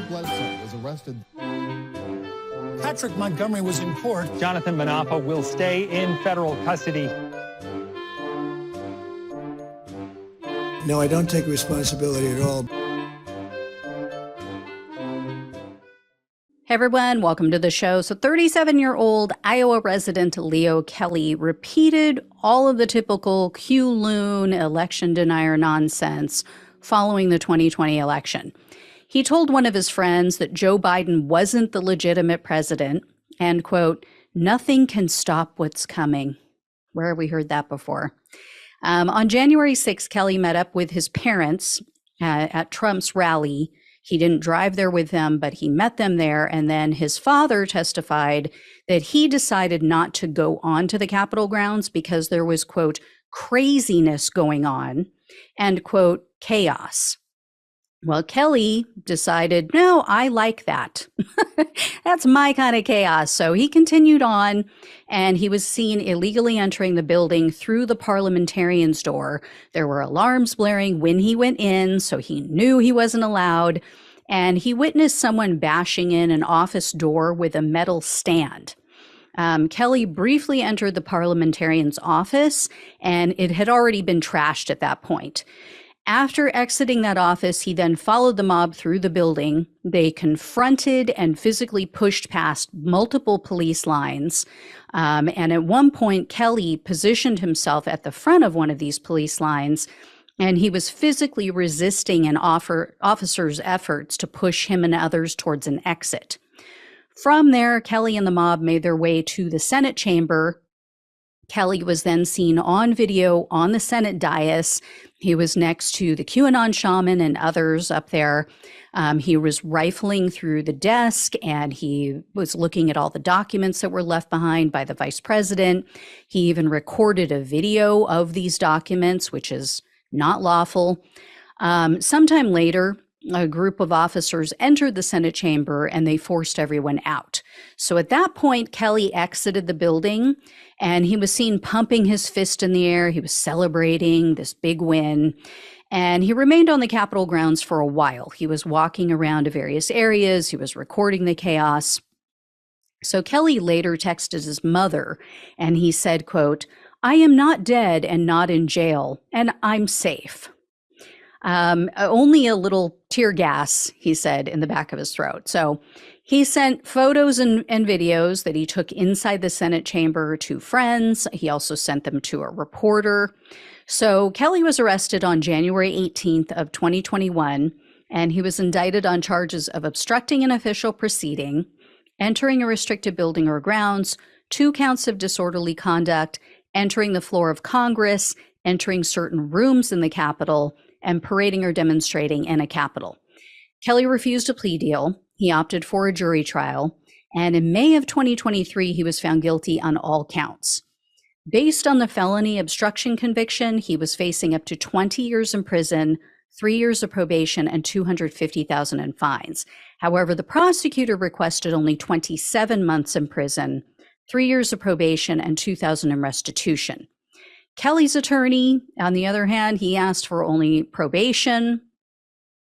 Bledsoe was arrested. Patrick Montgomery was in court. Jonathan Manapa will stay in federal custody. No, I don't take responsibility at all. Hey everyone, welcome to the show. So 37-year-old Iowa resident Leo Kelly repeated all of the typical Q-loon election denier nonsense following the 2020 election. He told one of his friends that Joe Biden wasn't the legitimate president and, quote, nothing can stop what's coming. Where have we heard that before? On January 6th, Kelly met up with his parents at Trump's rally. He didn't drive there with them, but he met them there. And then his father testified that he decided not to go onto the Capitol grounds because there was, quote, craziness going on and, quote, chaos. Well, Kelly decided, no, I like that. That's my kind of chaos. So he continued on, and he was seen illegally entering the building through the parliamentarian's door. There were alarms blaring when he went in, so he knew he wasn't allowed. And he witnessed someone bashing in an office door with a metal stand. Kelly briefly entered the parliamentarian's office, and it had already been trashed at that point. After exiting that office, he then followed the mob through the building. They confronted and physically pushed past multiple police lines. And at one point, Kelly positioned himself at the front of one of these police lines, and he was physically resisting an officer's efforts to push him and others towards an exit. From there, Kelly and the mob made their way to the Senate chamber. Kelly was then seen on video on the Senate dais. He was next to the QAnon shaman and others up there. He was rifling through the desk, and he was looking at all the documents that were left behind by the vice president. He even recorded a video of these documents, which is not lawful. Sometime later, a group of officers entered the Senate chamber and they forced everyone out. So at that point, Kelly exited the building and he was seen pumping his fist in the air. He was celebrating this big win. And he remained on the Capitol grounds for a while. He was walking around to various areas. He was recording the chaos. So Kelly later texted his mother and he said, quote, I am not dead and not in jail, and I'm safe. Only a little tear gas, he said, in the back of his throat. So he sent photos and videos that he took inside the Senate chamber to friends. He also sent them to a reporter. So Kelly was arrested on January 18th of 2021, and he was indicted on charges of obstructing an official proceeding, entering a restricted building or grounds, 2 counts of disorderly conduct, entering the floor of Congress, entering certain rooms in the Capitol, and parading or demonstrating in a Capitol. Kelly refused a plea deal. He opted for a jury trial. And in May of 2023, he was found guilty on all counts. Based on the felony obstruction conviction, he was facing up to 20 years in prison, 3 years of probation, and $250,000 in fines. However, the prosecutor requested only 27 months in prison, 3 years of probation, and $2,000 in restitution. Kelly's attorney, on the other hand, he asked for only probation,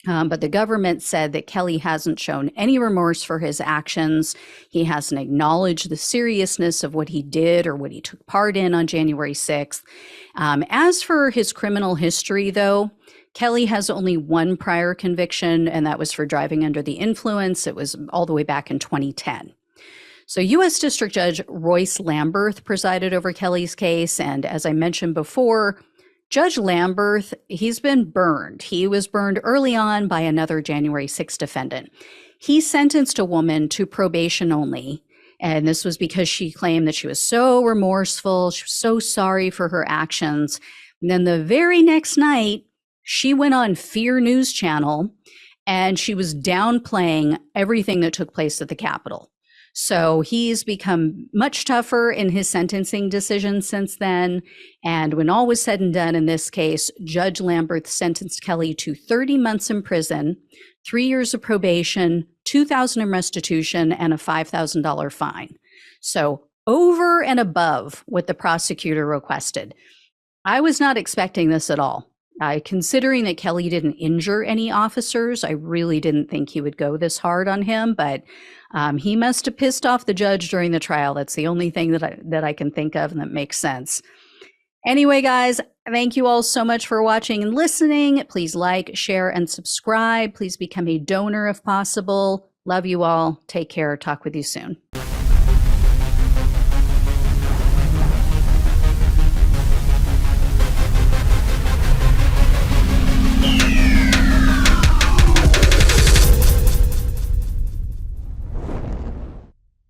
but the government said that Kelly hasn't shown any remorse for his actions. He hasn't acknowledged the seriousness of what he did or what he took part in on January 6th. As for his criminal history, though, Kelly has only one prior conviction, and that was for driving under the influence. It was all the way back in 2010. So U.S. District Judge Royce Lamberth presided over Kelly's case. And as I mentioned before, Judge Lamberth, he's been burned. He was burned early on by another January 6th defendant. He sentenced a woman to probation only. And this was because she claimed that she was so remorseful. She was so sorry for her actions. And then the very next night, she went on Fear News Channel and she was downplaying everything that took place at the Capitol. So he's become much tougher in his sentencing decisions since then. And when all was said and done in this case, Judge Lamberth sentenced Kelly to 30 months in prison, 3 years of probation, $2,000 in restitution, and a $5,000 fine. So over and above what the prosecutor requested. I was not expecting this at all. Considering that Kelly didn't injure any officers, I really didn't think he would go this hard on him, but he must have pissed off the judge during the trial. That's the only thing that I can think of and that makes sense. Anyway, guys, thank you all so much for watching and listening. Please like, share, and subscribe. Please become a donor if possible. Love you all. Take care. Talk with you soon.